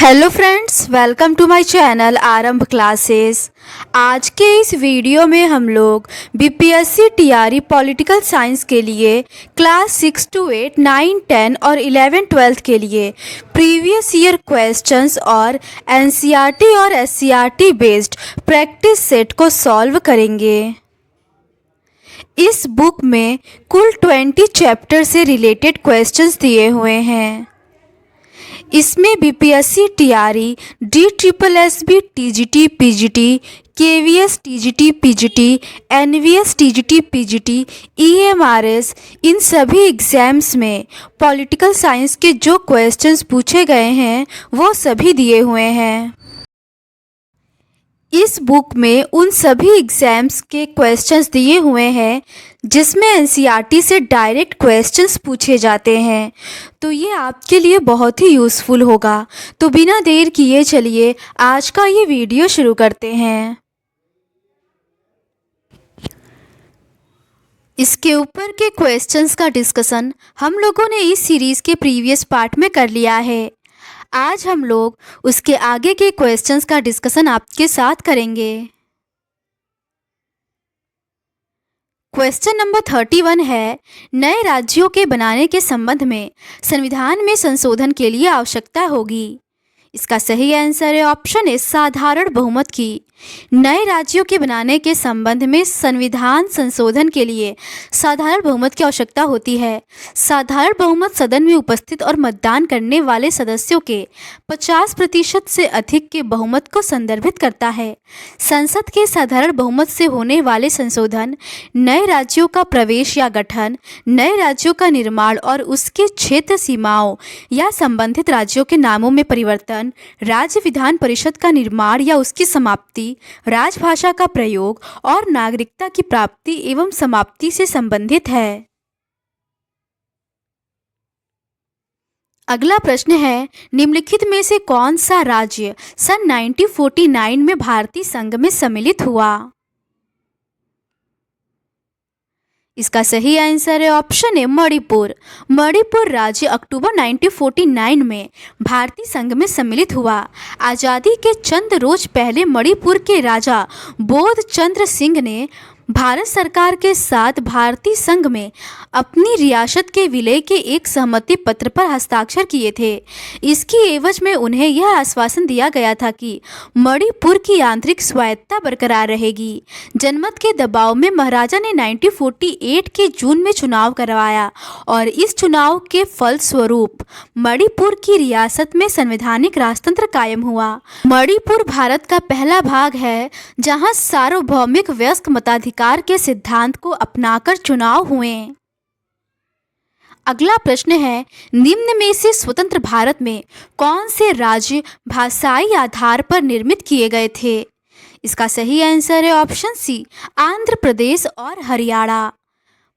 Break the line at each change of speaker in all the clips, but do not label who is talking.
Hello friends, welcome to my channel Aarambh classes. आज के इस वीडियो में हम लोग बीपीएससी टीआरई पॉलिटिकल साइंस के लिए क्लास 6 to 8, 9, 10 और 11, 12 के लिए प्रीवियस ईयर क्वेश्चंस और एनसीईआरटी और एससीईआरटी बेस्ड प्रैक्टिस सेट को सॉल्व करेंगे। इस बुक में कुल 20 चैप्टर से रिलेटेड क्वेश्चंस दिए हुए हैं। इसमें BPSC TRE, DSSB TGT PGT, KVS TGT PGT, NVS TGT PGT, EMRS इन सभी एग्ज़ाम्स में पॉलिटिकल साइंस के जो क्वेश्चंस पूछे गए हैं वो सभी दिए हुए हैं। इस बुक में उन सभी एग्ज़ाम्स के क्वेश्चंस दिए हुए हैं जिसमें एनसीईआरटी से डायरेक्ट क्वेश्चंस पूछे जाते हैं, तो ये आपके लिए बहुत ही यूज़फुल होगा। तो बिना देर किए चलिए आज का ये वीडियो शुरू करते हैं। इसके ऊपर के क्वेश्चंस का डिस्कशन हम लोगों ने इस सीरीज़ के प्रीवियस पार्ट में कर लिया है। आज हम लोग उसके आगे के क्वेश्चंस का डिस्कशन आपके साथ करेंगे। क्वेश्चन नंबर 31 है, नए राज्यों के बनाने के संबंध में संविधान में संशोधन के लिए आवश्यकता होगी। इसका सही आंसर है ऑप्शन ए, साधारण बहुमत की। नए राज्यों के बनाने के संबंध में संविधान संशोधन के लिए साधारण बहुमत की आवश्यकता होती है। साधारण बहुमत सदन में उपस्थित और मतदान करने वाले सदस्यों के 50% से अधिक के बहुमत को संदर्भित करता है। संसद के साधारण बहुमत से होने वाले संशोधन नए राज्यों का प्रवेश या गठन, नए राज्यों का निर्माण और उसके क्षेत्र सीमाओं या संबंधित राज्यों के नामों में परिवर्तन, राज्य विधान परिषद का निर्माण या उसकी समाप्ति, राजभाषा का प्रयोग और नागरिकता की प्राप्ति एवं समाप्ति से संबंधित है। अगला प्रश्न है, निम्नलिखित में से कौन सा राज्य सन 1949 में भारतीय संघ में सम्मिलित हुआ? इसका सही आंसर है ऑप्शन ए, मणिपुर। मणिपुर राज्य अक्टूबर 1949 में भारतीय संघ में सम्मिलित हुआ। आज़ादी के चंद रोज पहले मणिपुर के राजा बोध चंद्र सिंह ने भारत सरकार के साथ भारतीय संघ में अपनी रियासत के विलय के एक सहमति पत्र पर हस्ताक्षर किए थे। इसकी एवज में उन्हें यह आश्वासन दिया गया था कि मणिपुर की आंतरिक स्वायत्तता बरकरार रहेगी। जनमत के दबाव में महाराजा ने 1948 के जून में चुनाव करवाया और इस चुनाव के फलस्वरूप मणिपुर की रियासत में संवैधानिक राजतंत्र कायम हुआ। मणिपुर भारत का पहला भाग है जहां सार्वभौमिक वयस्क मताधिकार के सिद्धांत को अपनाकर चुनाव हुए। अगला प्रश्न है, निम्न में से स्वतंत्र भारत में कौन से राज्य भाषाई आधार पर निर्मित किए गए थे? इसका सही आंसर है ऑप्शन सी, आंध्र प्रदेश और हरियाणा।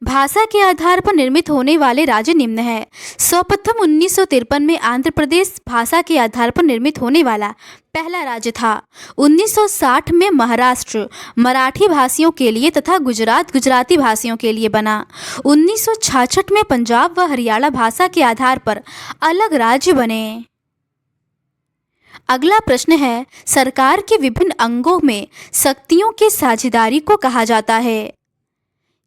भाषा के आधार पर निर्मित होने वाले राज्य निम्न है। सर्वप्रथम 1953 में आंध्र प्रदेश भाषा के आधार पर निर्मित होने वाला पहला राज्य था। 1960 में महाराष्ट्र मराठी भाषियों के लिए तथा गुजरात गुजराती भाषियों के लिए बना। 1966 में पंजाब व हरियाणा भाषा के आधार पर अलग राज्य बने। अगला प्रश्न है, सरकार के विभिन्न अंगों में शक्तियों के साझेदारी को कहा जाता है।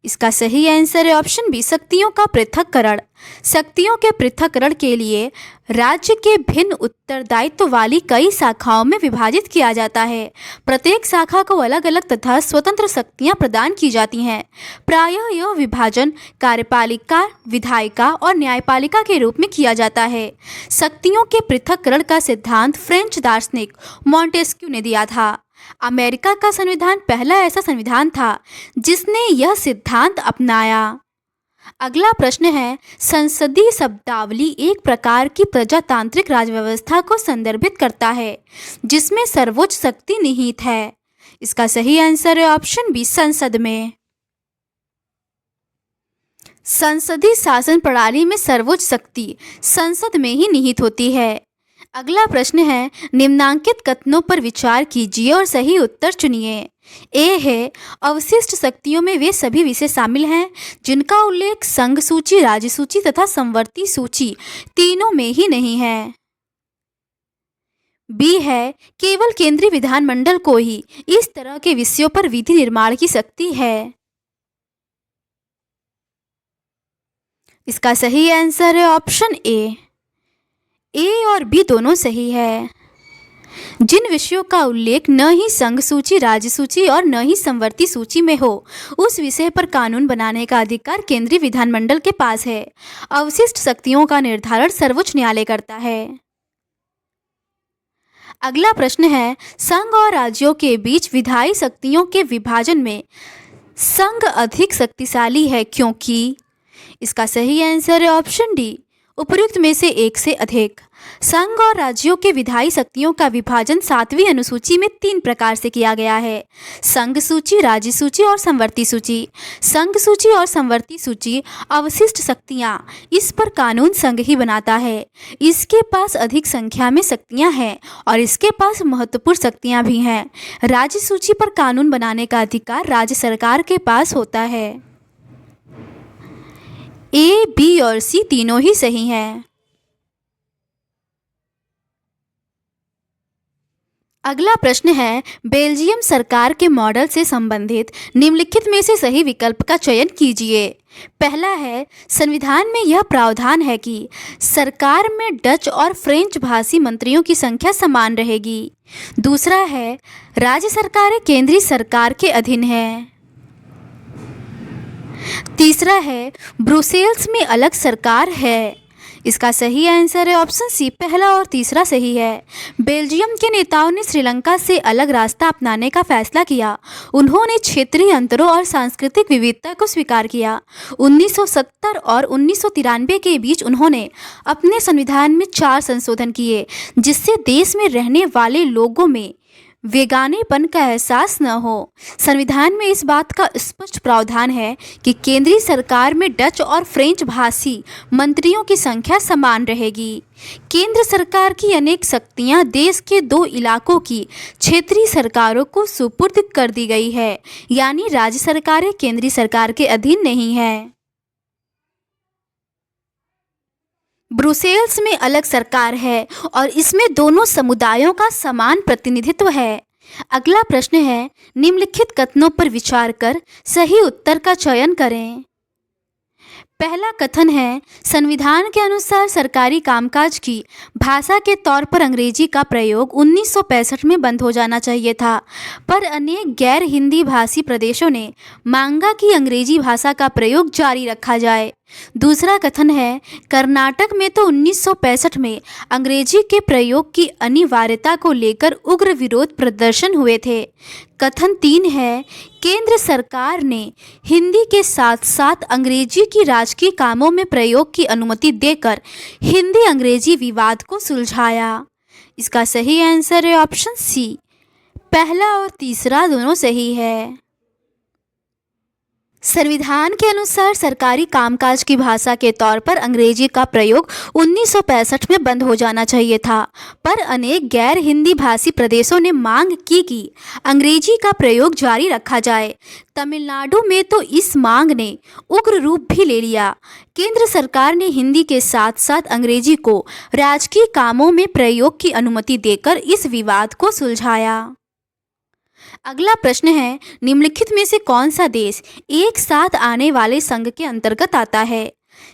इसका सही आंसर है ऑप्शन बी, शक्तियों का पृथक्करण। शक्तियों के पृथक्करण के लिए राज्य के भिन्न उत्तरदायित्व वाली कई शाखाओं में विभाजित किया जाता है। प्रत्येक शाखा को अलग अलग तथा स्वतंत्र शक्तियां प्रदान की जाती हैं। प्रायः यह विभाजन कार्यपालिका, विधायिका और न्यायपालिका के रूप में किया जाता है। शक्तियों के पृथक्करण का सिद्धांत फ्रेंच दार्शनिक मॉन्टेस्क्यू ने दिया था। अमेरिका का संविधान पहला ऐसा संविधान था जिसने यह सिद्धांत अपनाया। अगला प्रश्न है, संसदीय शब्दावली एक प्रकार की प्रजातांत्रिक राजव्यवस्था को संदर्भित करता है जिसमें सर्वोच्च शक्ति निहित है। इसका सही आंसर है ऑप्शन बी, संसद में। संसदीय शासन प्रणाली में सर्वोच्च शक्ति संसद में ही निहित होती है। अगला प्रश्न है, निम्नांकित कथनों पर विचार कीजिए और सही उत्तर चुनिए। ए है, अवशिष्ट शक्तियों में वे सभी विषय शामिल हैं जिनका उल्लेख संघ सूची, राज्य सूची तथा समवर्ती सूची तीनों में ही नहीं है। बी है केवल केंद्रीय विधानमंडल को ही इस तरह के विषयों पर विधि निर्माण की शक्ति है। इसका सही आंसर है ऑप्शन ए। और बी दोनों सही है। जिन विषयों का उल्लेख न ही संघ सूची, राज्य सूची और न ही समवर्ती सूची में हो, उस विषय पर कानून बनाने का अधिकार केंद्रीय विधानमंडल के पास है। अवशिष्ट शक्तियों का निर्धारण सर्वोच्च न्यायालय करता है। अगला प्रश्न है, संघ और राज्यों के बीच विधायी शक्तियों के विभाजन में संघ अधिक शक्तिशाली है क्योंकि। इसका सही आंसर है ऑप्शन डी, उपयुक्त में से एक से अधिक। संघ और राज्यों के विधायी शक्तियों का विभाजन 7वीं अनुसूची में 3 प्रकार से किया गया है: संघ सूची, राज्य सूची और समवर्ती सूची। संघ सूची और समवर्ती सूची अवशिष्ट शक्तियां, इस पर कानून संघ ही बनाता है। इसके पास अधिक संख्या में शक्तियां हैं और इसके पास महत्वपूर्ण शक्तियां भी हैं। राज्य सूची पर कानून बनाने का अधिकार राज्य सरकार के पास होता है। ए, बी और सी तीनों ही सही हैं। अगला प्रश्न है, बेल्जियम सरकार के मॉडल से संबंधित निम्नलिखित में से सही विकल्प का चयन कीजिए। पहला है, संविधान में यह प्रावधान है कि सरकार में डच और फ्रेंच भाषी मंत्रियों की संख्या समान रहेगी। दूसरा है, राज्य सरकारें केंद्रीय सरकार के अधीन हैं। तीसरा है, ब्रुसेल्स में अलग सरकार है। इसका सही आंसर है ऑप्शन सी, पहला और तीसरा सही है। बेल्जियम के नेताओं ने श्रीलंका से अलग रास्ता अपनाने का फैसला किया। उन्होंने क्षेत्रीय अंतरों और सांस्कृतिक विविधता को स्वीकार किया। 1970 और 1993 के बीच उन्होंने अपने संविधान में 4 संशोधन किए, जिससे देश में रहने वाले लोगों में वेगानेपन का एहसास न हो। संविधान में इस बात का स्पष्ट प्रावधान है कि केंद्रीय सरकार में डच और फ्रेंच भाषी मंत्रियों की संख्या समान रहेगी। केंद्र सरकार की अनेक शक्तियां देश के 2 इलाकों की क्षेत्रीय सरकारों को सुपुर्द कर दी गई है, यानी राज्य सरकारें केंद्रीय सरकार के अधीन नहीं है। ब्रुसेल्स में अलग सरकार है और इसमें दोनों समुदायों का समान प्रतिनिधित्व है। अगला प्रश्न है, निम्नलिखित कथनों पर विचार कर सही उत्तर का चयन करें। पहला कथन है, संविधान के अनुसार सरकारी कामकाज की भाषा के तौर पर अंग्रेजी का प्रयोग 1965 में बंद हो जाना चाहिए था, पर अनेक गैर हिंदी भाषी प्रदेशों ने मांगा कि अंग्रेजी भाषा का प्रयोग जारी रखा जाए। दूसरा कथन है, कर्नाटक में तो 1965 में अंग्रेजी के प्रयोग की अनिवार्यता को लेकर उग्र विरोध प्रदर्शन हुए थे। कथन 3 है, केंद्र सरकार ने हिंदी के साथ साथ अंग्रेजी की राजकीय कामों में प्रयोग की अनुमति देकर हिंदी अंग्रेजी विवाद को सुलझाया। इसका सही आंसर है ऑप्शन सी, पहला और तीसरा दोनों सही है। संविधान के अनुसार सरकारी कामकाज की भाषा के तौर पर अंग्रेजी का प्रयोग 1965 में बंद हो जाना चाहिए था, पर अनेक गैर हिंदी भाषी प्रदेशों ने मांग की कि अंग्रेजी का प्रयोग जारी रखा जाए। तमिलनाडु में तो इस मांग ने उग्र रूप भी ले लिया। केंद्र सरकार ने हिंदी के साथ साथ अंग्रेजी को राजकीय कामों में प्रयोग की अनुमति देकर इस विवाद को सुलझाया। अगला प्रश्न है, निम्नलिखित में से कौन सा देश एक साथ आने वाले संघ के अंतर्गत आता है?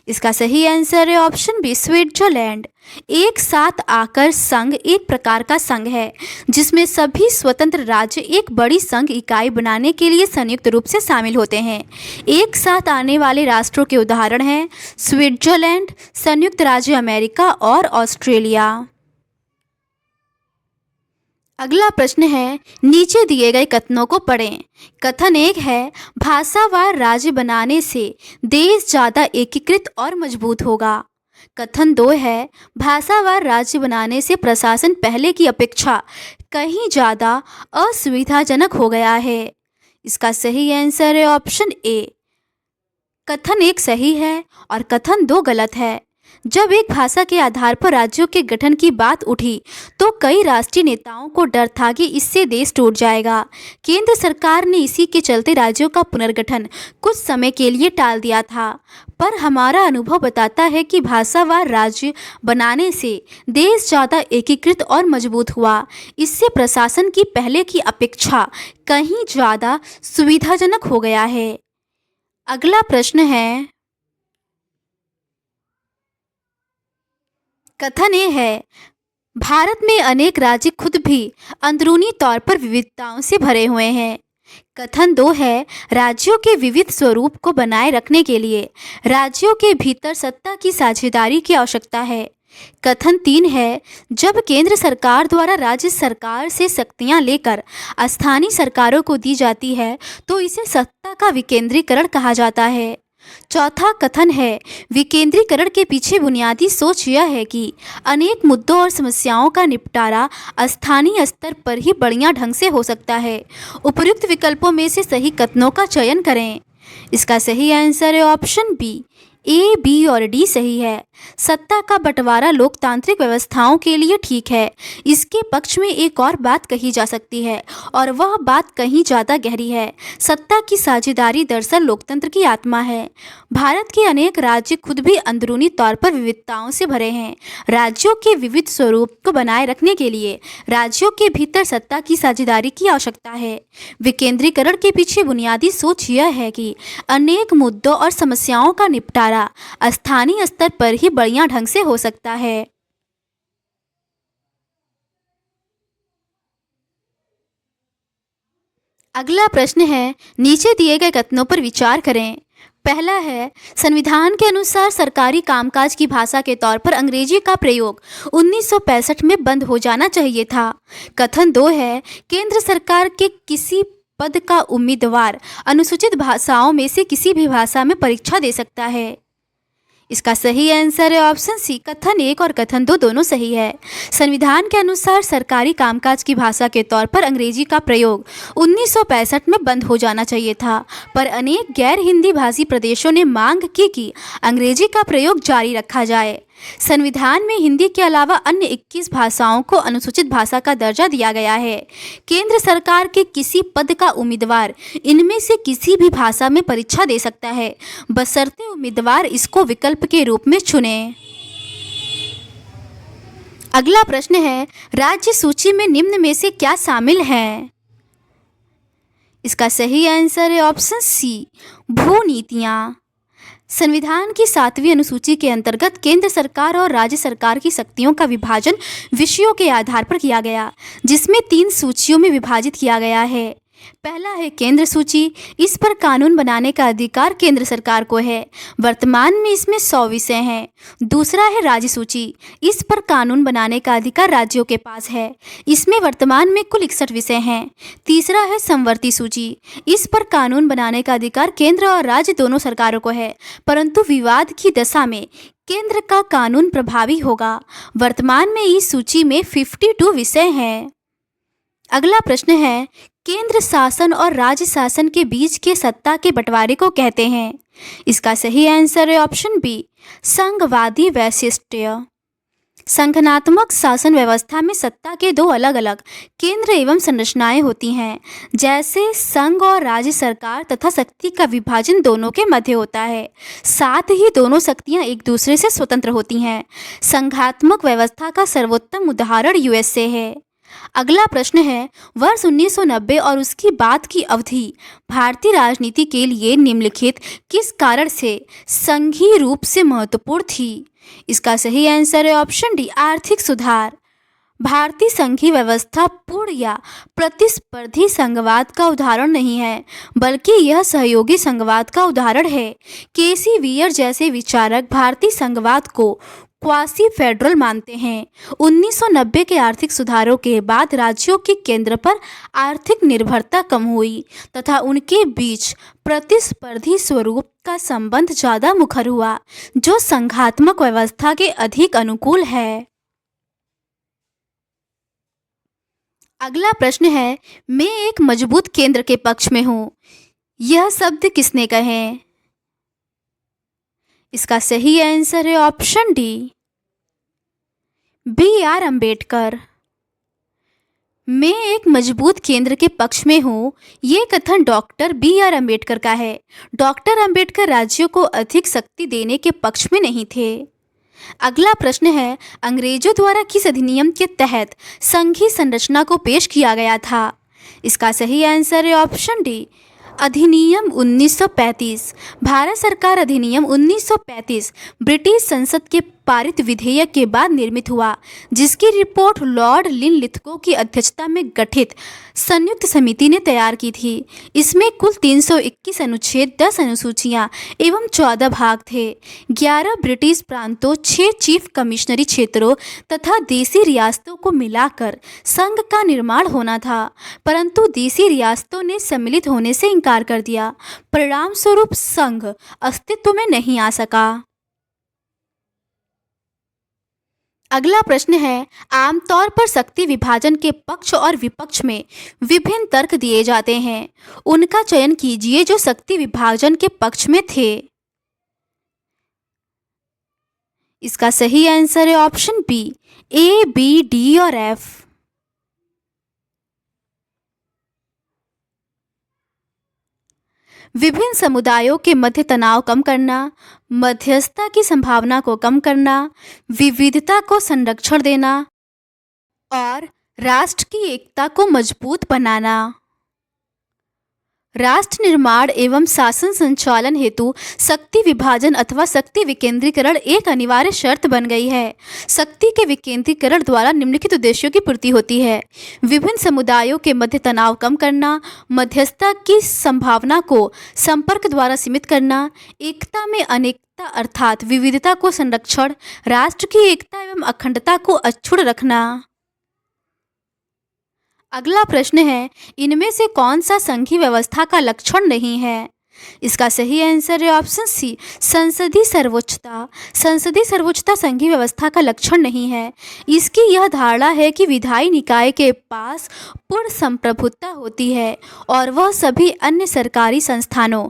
इसका सही आंसर है ऑप्शन बी, स्विट्जरलैंड। एक साथ आकर संघ एक प्रकार का संघ है जिसमें सभी स्वतंत्र राज्य एक बड़ी संघ इकाई बनाने के लिए संयुक्त रूप से शामिल होते हैं। एक साथ आने वाले राष्ट्रों के उदाहरण हैं स्विट्जरलैंड, संयुक्त राज्य अमेरिका और ऑस्ट्रेलिया। अगला प्रश्न है, नीचे दिए गए कथनों को पढ़ें। कथन 1 है, भाषावार राज्य बनाने से देश ज़्यादा एकीकृत और मजबूत होगा। कथन 2 है, भाषावार राज्य बनाने से प्रशासन पहले की अपेक्षा कहीं ज़्यादा असुविधाजनक हो गया है। इसका सही आंसर है ऑप्शन ए। कथन 1 सही है और कथन 2 गलत है। जब एक भाषा के आधार पर राज्यों के गठन की बात उठी तो तो कई राष्ट्रीय नेताओं को डर था कि इससे देश टूट जाएगा। केंद्र सरकार ने इसी के चलते राज्यों का पुनर्गठन कुछ समय के लिए टाल दिया था। पर हमारा अनुभव बताता है कि भाषावार राज्य बनाने से देश ज़्यादा एकीकृत और मजबूत हुआ। इससे प्रशासन की पहले की अपेक्षा कहीं ज़्यादा सुविधाजनक हो गया है। अगला प्रश्न है, कथन ए है, भारत में अनेक राज्य खुद भी अंदरूनी तौर पर विविधताओं से भरे हुए हैं। कथन 2 है, राज्यों के विविध स्वरूप को बनाए रखने के लिए राज्यों के भीतर सत्ता की साझेदारी की आवश्यकता है। कथन 3 है, जब केंद्र सरकार द्वारा राज्य सरकार से शक्तियां लेकर स्थानीय सरकारों को दी जाती है तो इसे सत्ता का विकेंद्रीकरण कहा जाता है। चौथा कथन है, विकेंद्रीकरण के पीछे बुनियादी सोच यह है कि अनेक मुद्दों और समस्याओं का निपटारा स्थानीय स्तर पर ही बढ़िया ढंग से हो सकता है। उपर्युक्त विकल्पों में से सही कथनों का चयन करें। इसका सही आंसर है ऑप्शन बी। ए, बी और डी सही है। सत्ता का बंटवारा लोकतांत्रिक व्यवस्थाओं के लिए ठीक है। इसके पक्ष में एक और बात कही जा सकती है और वह बात कहीं ज़्यादा गहरी है। सत्ता की साझेदारी दरअसल लोकतंत्र की आत्मा है। भारत के अनेक राज्य खुद भी अंदरूनी तौर पर विविधताओं से भरे हैं। राज्यों के विविध स्वरूप को बनाए रखने के लिए राज्यों के भीतर सत्ता की साझेदारी की आवश्यकता है। विकेंद्रीकरण के पीछे बुनियादी सोच यह है कि अनेक मुद्दों और समस्याओं का निपटारा स्थानीय स्तर पर ही बढ़िया ढंग से हो सकता है। अगला प्रश्न है, नीचे दिए गए कथनों पर विचार करें। पहला है, संविधान के अनुसार सरकारी कामकाज की भाषा के तौर पर अंग्रेजी का प्रयोग 1965 में बंद हो जाना चाहिए था। कथन 2 है, केंद्र सरकार के किसी पद का उम्मीदवार अनुसूचित भाषाओं में से किसी भी भाषा में परीक्षा दे सकता है। इसका सही आंसर है ऑप्शन सी। कथन 1 और कथन 2 दोनों सही है। संविधान के अनुसार सरकारी कामकाज की भाषा के तौर पर अंग्रेजी का प्रयोग 1965 में बंद हो जाना चाहिए था, पर अनेक गैर हिंदी भाषी प्रदेशों ने मांग की कि अंग्रेजी का प्रयोग जारी रखा जाए। संविधान में हिंदी के अलावा अन्य 21 भाषाओं को अनुसूचित भाषा का दर्जा दिया गया है। केंद्र सरकार के किसी पद का उम्मीदवार इनमें से किसी भी भाषा में परीक्षा दे सकता है, बशर्ते उम्मीदवार इसको विकल्प के रूप में चुने। अगला प्रश्न है, राज्य सूची में निम्न में से क्या शामिल है? इसका सही आंसर है ऑप्शन सी, भू नीतियाँ। संविधान की 7वीं अनुसूची के अंतर्गत केंद्र सरकार और राज्य सरकार की शक्तियों का विभाजन विषयों के आधार पर किया गया, जिसमें 3 सूचियों में विभाजित किया गया है। पहला है केंद्र सूची, इस पर कानून बनाने का अधिकार केंद्र सरकार को है। वर्तमान में इसमें 100 विषय हैं। दूसरा है राज्य सूची, इस पर कानून बनाने का अधिकार राज्यों के पास है। इसमें वर्तमान में कुल 61 विषय हैं। तीसरा है समवर्ती सूची, इस पर कानून बनाने का अधिकार केंद्र और राज्य दोनों सरकारों को है, परंतु विवाद की दशा में केंद्र का कानून प्रभावी होगा। वर्तमान में इस सूची में 52 विषय हैं। अगला प्रश्न है, केंद्र शासन और राज्य शासन के बीच के सत्ता के बंटवारे को कहते हैं। इसका सही आंसर है ऑप्शन बी, संघवादी वैशिष्ट्य। संगठनात्मक शासन व्यवस्था में सत्ता के 2 अलग अलग केंद्र एवं संरचनाएं होती हैं, जैसे संघ और राज्य सरकार, तथा शक्ति का विभाजन दोनों के मध्य होता है। साथ ही दोनों शक्तियां एक दूसरे से स्वतंत्र होती हैं। संघात्मक व्यवस्था का सर्वोत्तम उदाहरण यूएसए है। अगला प्रश्न है, वर्ष 1990 और उसकी बाद की अवधि भारतीय राजनीति के लिए निम्नलिखित किस कारण से संघीय रूप से महत्वपूर्ण थी? इसका सही आंसर है ऑप्शन डी, आर्थिक सुधार। भारतीय संघीय व्यवस्था पूर्ण या प्रतिस्पर्धी संघवाद का उदाहरण नहीं है, बल्कि यह सहयोगी संघवाद का उदाहरण है। केसी वीयर जैसे विचारक भारतीय संघवाद को क्वासी फेडरल मानते हैं। 1990 के आर्थिक सुधारों के बाद राज्यों की केंद्र पर आर्थिक निर्भरता कम हुई तथा उनके बीच प्रतिस्पर्धी स्वरूप का संबंध ज़्यादा मुखर हुआ, जो संघात्मक व्यवस्था के अधिक अनुकूल है। अगला प्रश्न है, मैं एक मजबूत केंद्र के पक्ष में हूँ, यह शब्द किसने कहे? इसका सही आंसर है option D, B R Ambedkar. मैं एक मजबूत केंद्र के पक्ष में हूँ, ये कथन डॉक्टर बी.आर. अम्बेडकर का है। डॉक्टर अम्बेडकर राज्यों को अधिक शक्ति देने के पक्ष में नहीं थे। अगला प्रश्न है, अंग्रेजों द्वारा किस अधिनियम के तहत संघीय संरचना को पेश किया गया था? इसका सही आंसर है ऑप्शन डी, अधिनियम 1935। भारत सरकार अधिनियम 1935 ब्रिटिश संसद के पारित विधेयक के बाद निर्मित हुआ, जिसकी रिपोर्ट लॉर्ड लिनलिथगो की अध्यक्षता में गठित संयुक्त समिति ने तैयार की थी। इसमें कुल 321 अनुच्छेद, 10 अनुसूचियां एवं 14 भाग थे। 11 ब्रिटिश प्रांतों, 6 चीफ कमिश्नरी क्षेत्रों तथा देसी रियासतों को मिलाकर संघ का निर्माण होना था, परंतु देसी रियासतों ने सम्मिलित होने से इनकार कर दिया। परिणाम स्वरूप संघ अस्तित्व में नहीं आ सका। अगला प्रश्न है, आमतौर पर शक्ति विभाजन के पक्ष और विपक्ष में विभिन्न तर्क दिए जाते हैं। उनका चयन कीजिए जो शक्ति विभाजन के पक्ष में थे। इसका सही आंसर है ऑप्शन बी, ए, बी, डी और एफ। विभिन्न समुदायों के मध्य तनाव कम करना, मध्यस्थता की संभावना को कम करना, विविधता को संरक्षण देना और राष्ट्र की एकता को मजबूत बनाना। राष्ट्र निर्माण एवं शासन संचालन हेतु शक्ति विभाजन अथवा शक्ति विकेंद्रीकरण एक अनिवार्य शर्त बन गई है। शक्ति के विकेंद्रीकरण द्वारा निम्नलिखित उद्देश्यों की पूर्ति होती है: विभिन्न समुदायों के मध्य तनाव कम करना, मध्यस्थता की संभावना को संपर्क द्वारा सीमित करना, एकता में अनेकता अर्थात विविधता को संरक्षण, राष्ट्र की एकता एवं अखंडता को अक्षुण्ण रखना। अगला प्रश्न है, इनमें से कौन सा संघीय व्यवस्था का लक्षण नहीं है? इसका सही आंसर है ऑप्शन सी, संसदीय सर्वोच्चता। संसदीय सर्वोच्चता संघीय व्यवस्था का लक्षण नहीं है। इसकी यह धारणा है कि विधायी निकाय के पास पूर्ण संप्रभुता होती है और वह सभी अन्य सरकारी संस्थानों,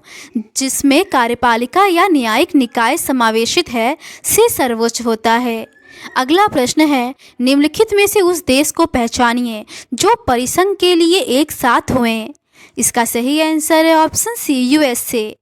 जिसमें कार्यपालिका या न्यायिक निकाय समावेशित है, से सर्वोच्च होता है। अगला प्रश्न है, निम्नलिखित में से उस देश को पहचानिए जो परिसंघ के लिए एक साथ हुए। इसका सही आंसर है ऑप्शन सी, यूएसए।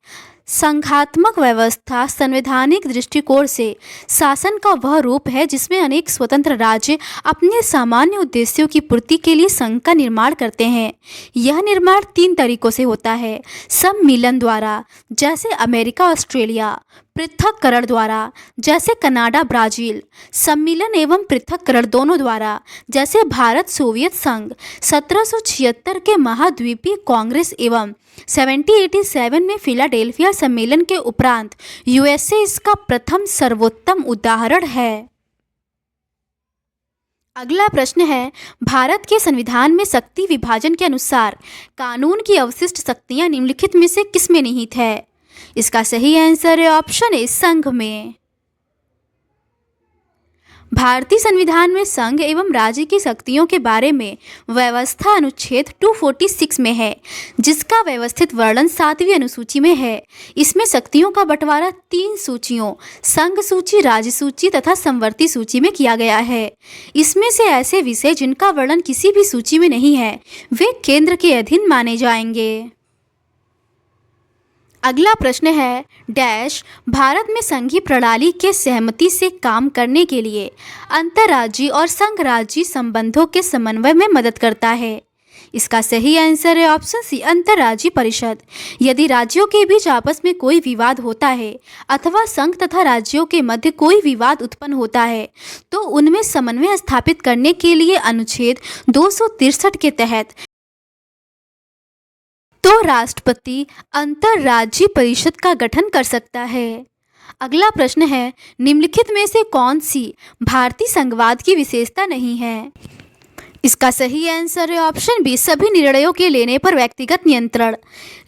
संघात्मक व्यवस्था संवैधानिक दृष्टिकोण से शासन का वह रूप है जिसमें अनेक स्वतंत्र राज्य अपने सामान्य उद्देश्यों की पूर्ति के लिए संघ का निर्माण करते हैं। यह निर्माण 3 तरीकों से होता है: सम्मिलन द्वारा, जैसे अमेरिका ऑस्ट्रेलिया; पृथक्करण द्वारा, जैसे कनाडा ब्राजील; सम्मिलन एवं पृथक्करण दोनों द्वारा, जैसे भारत सोवियत संघ। 1776 के महाद्वीपीय कांग्रेस एवं 1787 में फिलाडेल्फिया सम्मेलन के उपरांत यूएसए इसका प्रथम सर्वोत्तम उदाहरण है। अगला प्रश्न है, भारत के संविधान में शक्ति विभाजन के अनुसार कानून की अवशिष्ट शक्तियां निम्नलिखित में से किसमें निहित है? इसका सही आंसर है ऑप्शन ए, संघ में। भारतीय संविधान में संघ एवं राज्य की शक्तियों के बारे में व्यवस्था अनुच्छेद 246 में है, जिसका व्यवस्थित वर्णन 7वीं अनुसूची में है। इसमें शक्तियों का बंटवारा 3 सूचियों, संघ सूची, राज्य सूची तथा समवर्ती सूची में किया गया है। इसमें से ऐसे विषय जिनका वर्णन किसी भी सूची में नहीं है, वे केंद्र के अधीन माने जाएंगे। अगला प्रश्न है, डैश भारत में संघीय प्रणाली के सहमति से काम करने के लिए अंतर्राज्यीय और संघ राज्यीय संबंधों के समन्वय में मदद करता है। इसका सही आंसर है ऑप्शन सी, अंतर्राज्यीय परिषद। यदि राज्यों के बीच आपस में कोई विवाद होता है अथवा संघ तथा राज्यों के मध्य कोई विवाद उत्पन्न होता है, तो उनमें समन्वय स्थापित करने के लिए अनुच्छेद 263 के तहत तो राष्ट्रपति अंतर्राज्यीय परिषद का गठन कर सकता है। अगला प्रश्न है, निम्नलिखित में से कौन सी भारतीय संघवाद की विशेषता नहीं है? इसका सही आंसर है ऑप्शन बी, सभी निर्णयों के लेने पर व्यक्तिगत नियंत्रण।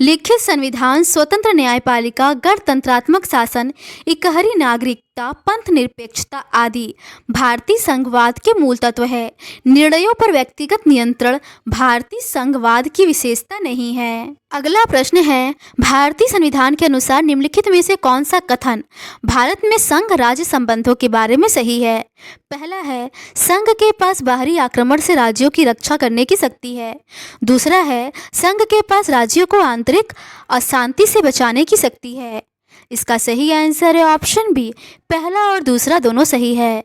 लिखित संविधान, स्वतंत्र न्यायपालिका, गणतंत्रात्मक शासन, इकहरी नागरिक एकता, पंथ निरपेक्षता आदि भारतीय संघवाद के मूल तत्व है। निर्णयों पर व्यक्तिगत नियंत्रण भारतीय संघवाद की विशेषता नहीं है। अगला प्रश्न है, भारतीय संविधान के अनुसार निम्नलिखित में से कौन सा कथन भारत में संघ राज्य संबंधों के बारे में सही है? पहला है, संघ के पास बाहरी आक्रमण से राज्यों की रक्षा करने की शक्ति है। दूसरा है, संघ के पास राज्यों को आंतरिक अशांति से बचाने की शक्ति है। इसका सही आंसर है ऑप्शन बी, पहला और दूसरा दोनों सही है।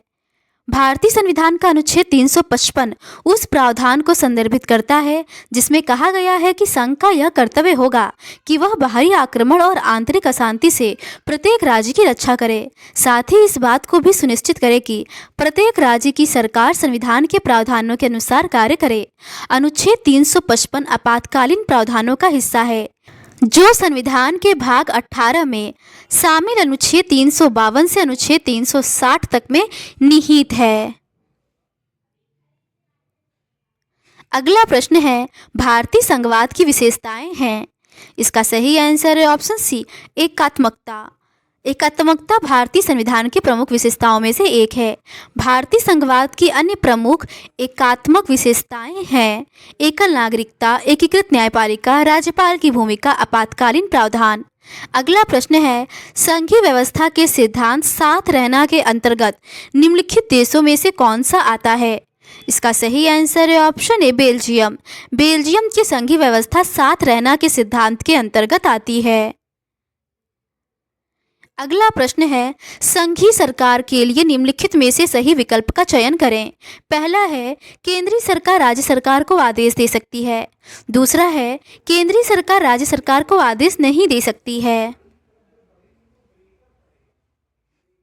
भारतीय संविधान का अनुच्छेद 355 उस प्रावधान को संदर्भित करता है जिसमें कहा गया है कि संघ का यह कर्तव्य होगा कि वह बाहरी आक्रमण और आंतरिक अशांति से प्रत्येक राज्य की रक्षा करे, साथ ही इस बात को भी सुनिश्चित करे कि प्रत्येक राज्य की सरकार संविधान के प्रावधानों के अनुसार कार्य करे। अनुच्छेद 355 आपातकालीन प्रावधानों का हिस्सा है जो संविधान के भाग 18 में शामिल अनुच्छेद 352 से अनुच्छेद 360 तक में निहित है। अगला प्रश्न है, भारतीय संघवाद की विशेषताएं हैं। इसका सही आंसर है ऑप्शन सी, एकात्मकता। एकात्मकता भारतीय संविधान की प्रमुख विशेषताओं में से एक है। भारतीय संघवाद की अन्य प्रमुख एकात्मक विशेषताएं हैं एकल नागरिकता, एकीकृत न्यायपालिका, राज्यपाल की भूमिका, आपातकालीन प्रावधान। अगला प्रश्न है, संघीय व्यवस्था के सिद्धांत साथ रहना के अंतर्गत निम्नलिखित देशों में से कौन सा आता है? इसका सही आंसर है ऑप्शन ए, बेल्जियम। बेल्जियम की संघीय व्यवस्था साथ रहना के सिद्धांत के अंतर्गत आती है। अगला प्रश्न है, संघीय सरकार के लिए निम्नलिखित में से सही विकल्प का चयन करें। पहला है, केंद्रीय सरकार राज्य सरकार को आदेश दे सकती है। दूसरा है, केंद्रीय सरकार राज्य सरकार को आदेश नहीं दे सकती है।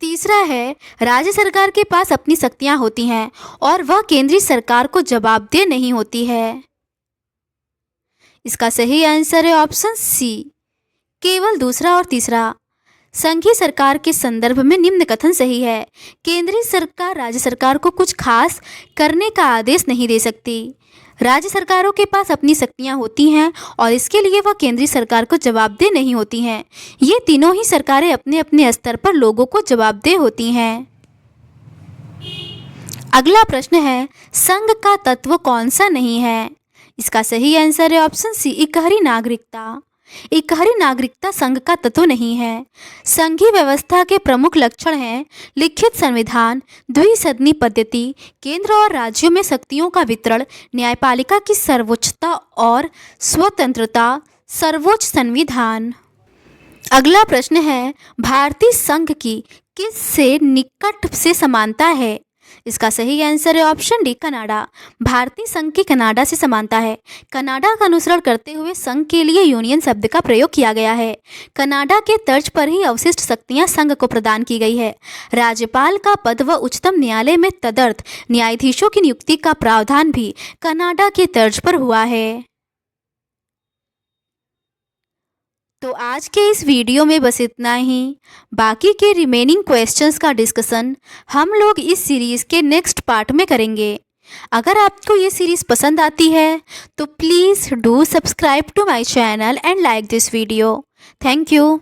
तीसरा है, राज्य सरकार के पास अपनी शक्तियां होती हैं और वह केंद्रीय सरकार को जवाबदेह नहीं होती है। इसका सही आंसर है ऑप्शन सी, केवल दूसरा और तीसरा। संघीय सरकार के संदर्भ में निम्न कथन सही है। केंद्रीय सरकार राज्य सरकार को कुछ खास करने का आदेश नहीं दे सकती। राज्य सरकारों के पास अपनी शक्तियां होती हैं और इसके लिए वह केंद्रीय सरकार को जवाबदेह नहीं होती हैं। ये तीनों ही सरकारें अपने अपने स्तर पर लोगों को जवाबदेह होती हैं। अगला प्रश्न है, संघ का तत्व कौन सा नहीं है? इसका सही आंसर है ऑप्शन सी, इकहरी नागरिकता। इकहरी नागरिकता संघ का तत्व नहीं है। संघीय व्यवस्था के प्रमुख लक्षण हैं लिखित संविधान, द्विसदनी पद्धति, केंद्र और राज्यों में शक्तियों का वितरण, न्यायपालिका की सर्वोच्चता और स्वतंत्रता, सर्वोच्च संविधान। अगला प्रश्न है, भारतीय संघ की किस से निकट से समानता है? इसका सही आंसर है ऑप्शन डी, कनाडा। भारतीय संघ की कनाडा से समानता है। कनाडा का अनुसरण करते हुए संघ के लिए यूनियन शब्द का प्रयोग किया गया है। कनाडा के तर्ज पर ही अवशिष्ट शक्तियां संघ को प्रदान की गई है। राज्यपाल का पद व उच्चतम न्यायालय में तदर्थ न्यायाधीशों की नियुक्ति का प्रावधान भी कनाडा के तर्ज पर हुआ है। तो आज के इस वीडियो में बस इतना ही। बाकी के रिमेनिंग क्वेश्चंस का डिस्कशन हम लोग इस सीरीज़ के नेक्स्ट पार्ट में करेंगे। अगर आपको ये सीरीज़ पसंद आती है तो please do subscribe to my channel and like this video. Thank you.